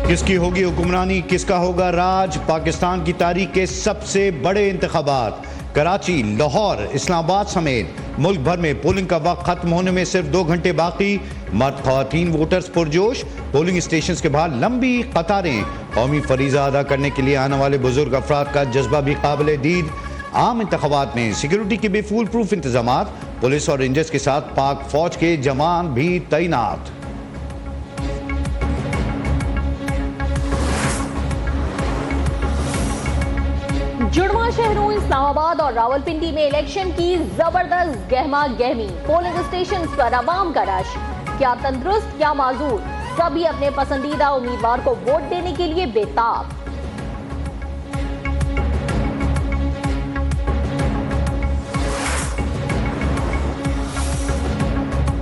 किसकी होगी हुक्मरानी, किसका होगा राज? पाकिस्तान की तारीख के सबसे बड़े इंतखाबात कराची, लाहौर, इस्लामाबाद समेत मुल्क भर में पोलिंग का वक्त खत्म होने में सिर्फ 2 घंटे बाकी। मर्द ख्वातीन वोटर्स पुरजोश, पोलिंग स्टेशन के बाहर लंबी कतारें। कौमी फरीजा अदा करने के लिए आने वाले बुजुर्ग अफराद का जज्बा भी काबिल दीद। आम इंतखाबात में सिक्योरिटी के भी फुल प्रूफ इंतजाम, पुलिस और रेंजर्स के साथ पाक फौज के जवान भी तैनात। जुड़वा शहरों इस्लामाबाद और रावलपिंडी में इलेक्शन की जबरदस्त गहमा गहमी। पोलिंग स्टेशन पर आवाम का रश, क्या तंदुरुस्त क्या माजूर, सभी अपने पसंदीदा उम्मीदवार को वोट देने के लिए बेताब।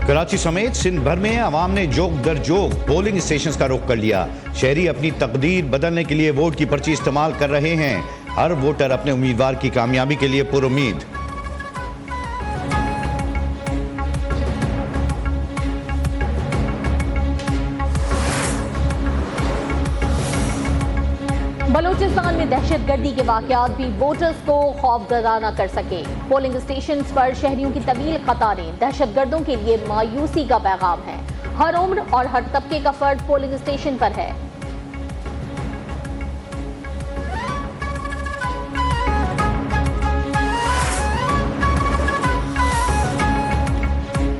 कराची समेत सिंध भर में अवाम ने जोग दर जोग पोलिंग स्टेशन का रुख कर लिया। शहरी अपनी तकदीर बदलने के लिए वोट की पर्ची इस्तेमाल कर रहे हैं। हर वोटर अपने उम्मीदवार की कामयाबी के लिए पुरुम्मीद। बलूचिस्तान में दहशतगर्दी के वाकयात भी वोटर्स को खौफजदा न कर सके। पोलिंग स्टेशन पर शहरियों की तवील कतारें दहशतगर्दों के लिए मायूसी का पैगाम है। हर उम्र और हर तबके का फर्द पोलिंग स्टेशन पर है।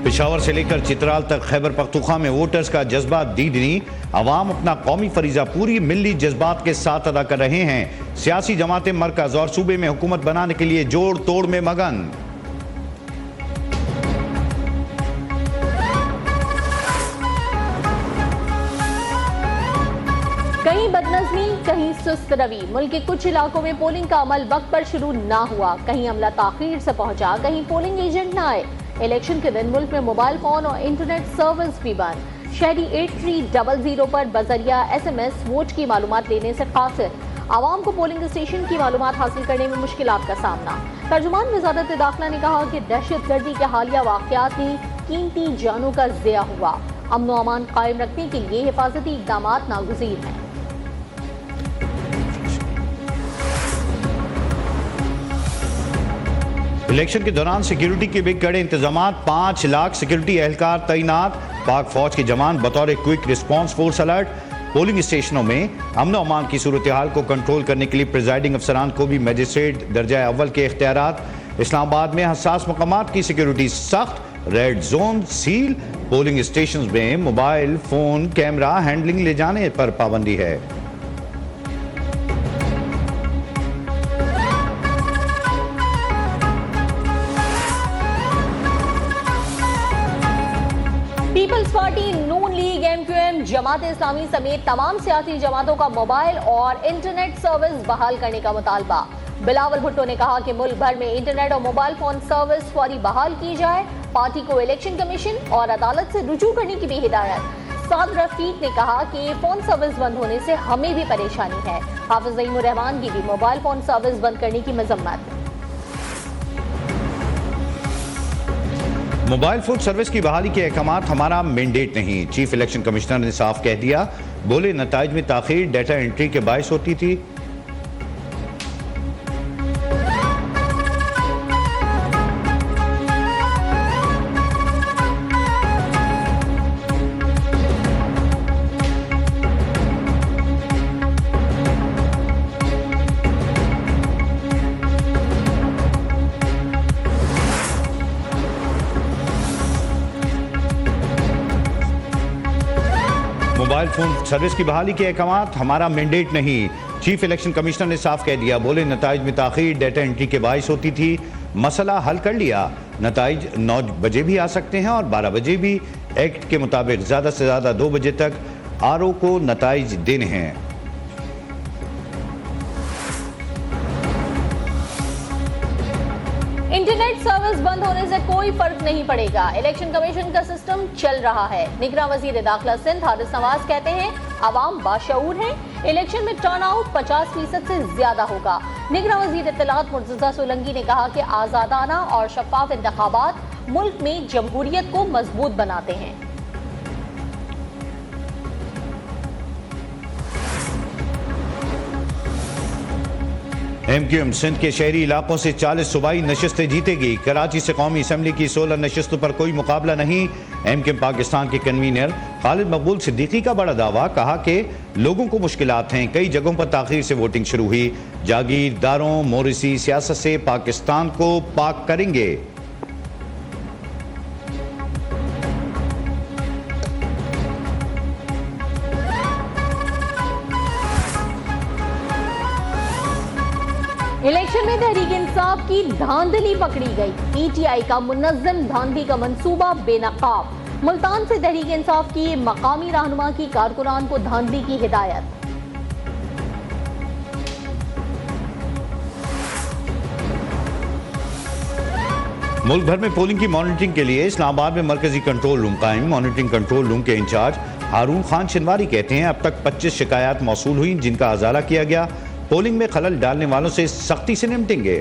पेशावर से लेकर चित्राल तक खैबर पख्तूनख्वा में वोटर्स का जज्बा दीदनी। अवाम अपना कौमी फरीजा पूरी मिली जज्बात के साथ अदा कर रहे हैं। सियासी जमातें मरकज और सूबे में हुकूमत बनाने के लिए जोड़ तोड़ में मगन। कहीं बदनज़मी, कहीं सुस्त रवि। मुल्क के कुछ इलाकों में पोलिंग का अमल वक्त पर शुरू ना हुआ, कहीं अमला ताखीर से पहुंचा, कहीं पोलिंग एजेंट न आए। इलेक्शन के दिन मुल्क में मोबाइल फोन और इंटरनेट सर्विस भी बंद। शहरी 8300 पर बजरिया SMS वोट की मालूमात लेने से कासिर। आवाम को पोलिंग स्टेशन की मालूमात हासिल करने में मुश्किलात का सामना। तर्जुमान वज़ारत दाखिला ने कहा कि दहशतगर्दी के हालिया वाक़यात में कीमती जानों का ज़िया हुआ। अमन व अमान कायम रखने के लिए हिफाजती इक़दाम नागुज़ीर हैं। इलेक्शन के दौरान सिक्योरिटी के भी कड़े इंतजाम। 5 लाख सिक्योरिटी एहलकार तैनात। पाक फौज के जवान बतौर quick response force alert. Polling स्टेशनों में अमन अमान की सूरत हाल को कंट्रोल करने के लिए प्रिजाइडिंग अफसरान को भी मजिस्ट्रेट दर्जा अव्वल के इख्तियारात। इस्लामाबाद में हसास मकामात की सिक्योरिटी सख्त, red zone seal. Polling station में मोबाइल फोन कैमरा हैंडलिंग ले जाने पर पाबंदी है। पीपल्स पार्टी, नून लीग, MQM, जमात इस्लामी समेत तमाम सियासी जमातों का मोबाइल और इंटरनेट सर्विस बहाल करने का मुतालबा। बिलावल भुट्टो ने कहा कि मुल्क भर में इंटरनेट और मोबाइल फोन सर्विस फौरी बहाल की जाए। पार्टी को इलेक्शन कमीशन और अदालत से रुजू करने की भी हिदायत। साद रफीक ने कहा कि फोन सर्विस बंद होने से हमें भी परेशानी है। हाफिज नईमुर रहमान की भी मोबाइल फोन सर्विस बंद करने की मजम्मत। मोबाइल फोन सर्विस की बहाली के अहकामात हमारा मैंडेट नहीं। चीफ इलेक्शन कमिश्नर ने साफ कह दिया। बोले नताइज में ताखीर डाटा एंट्री के बायस होती थी। मोबाइल फोन सर्विस की बहाली के अहकामात हमारा मैंडेट नहीं। चीफ इलेक्शन कमिश्नर ने साफ कह दिया। बोले नताइज में ताखीर डाटा एंट्री के बायस होती थी। मसला हल कर लिया। नताइज 9 बजे भी आ सकते हैं और 12 बजे भी। एक्ट के मुताबिक ज़्यादा से ज़्यादा 2 बजे तक RO को नताइज देने हैं। इंटरनेट सर्विस बंद होने से कोई फर्क नहीं पड़ेगा। इलेक्शन कमीशन का सिस्टम चल रहा है। निगरान वजीर दाखिला सिंध हारिस नवाज कहते हैं अवाम बाशऊर है। इलेक्शन में टर्न आउट 50% से ज्यादा होगा। निगरान वजीर इत्तलात मुर्तजा सोलंकी ने कहा कि आजादाना और शफाफ इंतखाबात मुल्क में जमहूरियत को मजबूत बनाते हैं। MQM सिंध के शहरी इलाकों से 40 सूबाई नशिस्तें जीतेगी। कराची से कौमी असम्बली की 16 नशिस्तों पर कोई मुकाबला नहीं। MQM पाकिस्तान के कन्वीनर खालिद मकबूल सिद्दीकी का बड़ा दावा, कहा कि लोगों को मुश्किलात हैं, कई जगहों पर ताखीर से वोटिंग शुरू हुई। जागीरदारों मोरिसी सियासत से पाकिस्तान को पाक करेंगे। इलेक्शन में तहरीक इंसाफ की धांधली पकड़ी गई। PTI का मुनज़्ज़म धांधली का मंसूबा बेनकाब। मुल्तान से तहरीक इंसाफ की मकामी रहनुमा की कारकुनान को धांधली की हिदायत। मुल्क भर में पोलिंग की मॉनिटरिंग के लिए इस्लामाबाद में मरकजी कंट्रोल रूम कायम। मॉनिटरिंग कंट्रोल रूम के इंचार्ज हारून खान शिनवारी कहते हैं, अब तक 25 शिकायत मौसूल हुई, जिनका अजाला किया गया। पोलिंग में खलल डालने वालों से सख्ती से निपटेंगे।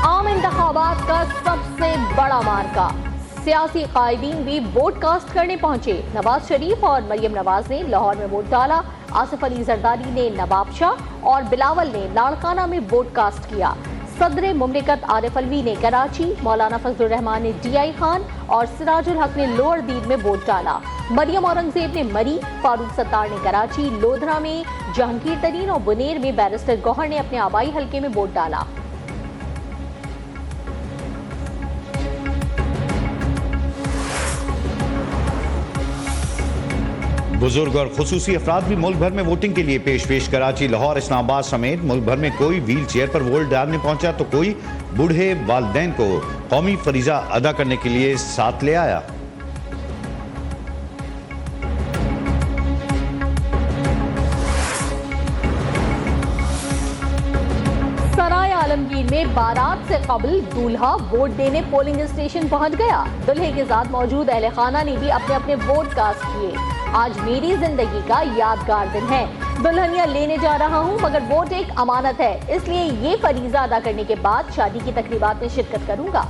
आम इंतखाबात का सबसे बड़ा मार्का। सियासी कायदीन भी वोट कास्ट करने पहुंचे। नवाज शरीफ और मरियम नवाज ने लाहौर में वोट डाला। आसिफ अली जरदारी ने नवाबशाह और बिलावल ने लाड़काना में वोट कास्ट किया। सदर मुमलिकत आरिफ अलवी ने कराची, मौलाना फजलुर रहमान ने DI खान और सिराजुल हक ने लोअर दीन में वोट डाला। मरियम औरंगजेब ने मरी, फारूक सत्तार ने कराची, लोधरा में जहांगीर तरीन और बुनेर में बैरिस्टर गौहर ने अपने आबाई हल्के में वोट डाला। बुजुर्ग और खुसूसी अफराद भी मुल्क भर में वोटिंग के लिए पेश। कराची, लाहौर, इस्लामाबाद समेत मुल्क भर में कोई व्हील चेयर पर वोट डालने पहुंचा तो कोई बूढ़े वालिदैन को कौमी फरीजा अदा करने के लिए साथ ले आया। सराय आलमगीर में बारात से कबल दूल्हा वोट देने पोलिंग स्टेशन पहुंच गया। दूल्हे के साथ मौजूद अहले खाना ने भी अपने अपने वोट कास्ट किए। आज मेरी जिंदगी का यादगार दिन है। दुल्हनिया लेने जा रहा हूं, मगर वोट एक अमानत है, इसलिए ये फरीजा अदा करने के बाद शादी की तकरीबात में शिरकत करूंगा।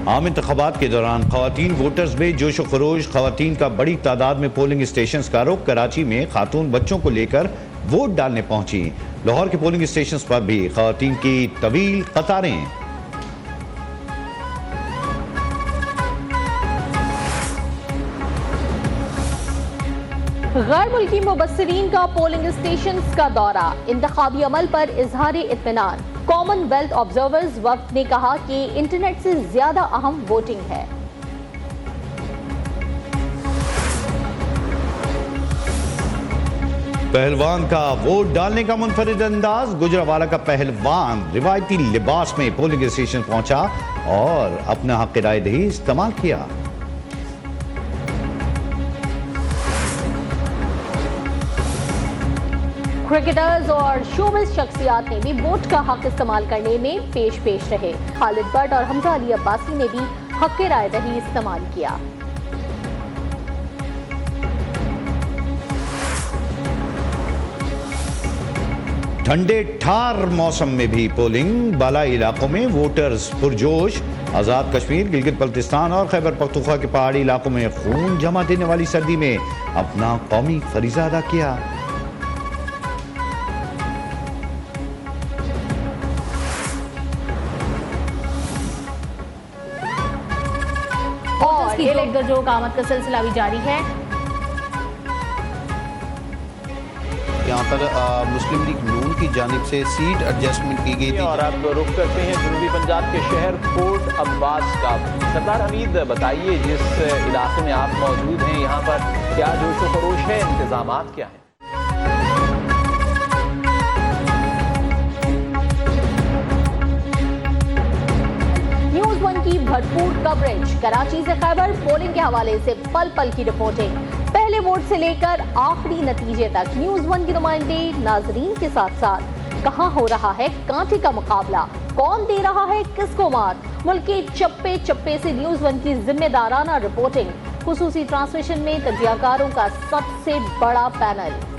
आम इंतखाबात के दौरान खवातीन वोटर्स में जोश व खरोश। खवातीन का बड़ी तादाद में पोलिंग स्टेशन का रुख। कराची में खातून बच्चों को लेकर वोट डालने पहुंची। लाहौर के पोलिंग स्टेशन पर भी खवातीन की तवील कतारें। गैर मुल्की मुबस्सिरीन का पोलिंग स्टेशन का दौरा। इंतखाबी अमल पर इजहार इत्मीनान। कॉमनवेल्थ ऑब्जर्वर्स वफ्द ने कहा कि इंटरनेट से ज्यादा अहम वोटिंग है। पहलवान का वोट डालने का मुनफरिद अंदाज। गुजरावाला का पहलवान रिवायती लिबास में पोलिंग स्टेशन पहुंचा और अपना हक राय दही इस्तेमाल किया। क्रिकेटर्स और शोबिज़ शख्सियात ने भी वोट का हक इस्तेमाल करने में पेश रहे। खालिद भट्ट और हमजा अली अब्बासी ने भी हक राय दही इस्तेमाल किया। ठंडे ठार मौसम में भी पोलिंग। बालाई इलाकों में वोटर्स पुरजोश। आजाद कश्मीर, गिलगित बल्तिस्तान और खैबर पख्तूनख्वा के पहाड़ी इलाकों में खून जमा देने वाली सर्दी में अपना कौमी फरीजा अदा किया। और इलेक्टोरल कामत का सिलसिला भी जारी है। यहाँ पर मुस्लिम लीग नून की जानिब से सीट एडजस्टमेंट की गई थी। और अब रुख करते हैं जनूबी पंजाब के शहर कोट अब्बास का। सरदार हमीद, बताइए जिस इलाके में आप मौजूद हैं यहाँ पर क्या जोश व खरोश है, इंतजामात क्या हैं? न्यूज़ वन की भरपूर कवरेज। कराची से खैबर, पोलिंग के हवाले से पल पल की रिपोर्टिंग। पहले वोट से लेकर आखिरी नतीजे तक न्यूज़ वन के नुमाइंदे नाजरीन के साथ साथ। कहां हो रहा है कांटे का मुकाबला, कौन दे रहा है किसको मात। मुल्क के चप्पे चप्पे से न्यूज़ वन की जिम्मेदाराना रिपोर्टिंग। खुसूसी ट्रांसमिशन में तजियाकारों का सबसे बड़ा पैनल।